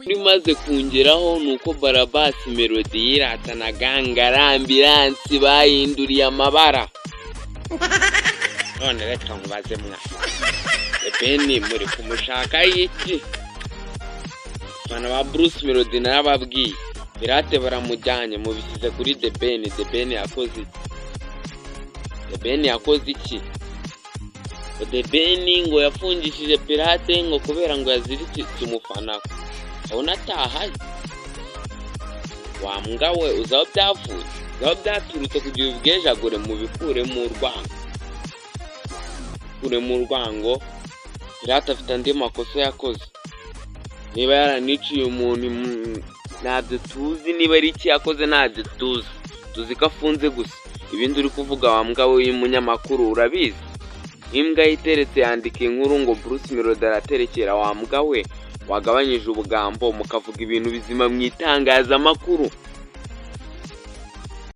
bimaze kungeraho nuko Barabas Melodie yiratanaga ngarambiransi bahinduriye amabara. None reka nkubaze mwa Ebeni muri kumushaka iki? Bana ba Bruce Melodie narababwiye Pirate baramujyanye mu bisize kuri The Ben yakoze iki? The Ben yakoze iki? The Ben ngo yafungishije Pirate ngo kubera ngo yaziritse umufana. Abona atahaye. Wa mbwa we uzaba byavuye. Uzaba byaturutse kugira ubwejagure mu bikure mu rwango. Kure mu rwango Pirate afite andi makosa yakoze. Niba yaraniciye umuntu ntabyo tuzi, niba ari iki yakoze ntabyo tuzi. Tuzi ko afunze gusa. Ibindi uri kuvuga wa mbwa we y'umunyamakuru urabizi. Imbwa yiteretse yandika inkuru ngo Bruce Melodie araterekera wa mbwa we. Wagabanyije ubugambo mukavuga ibintu bizima mu itangazamakuru.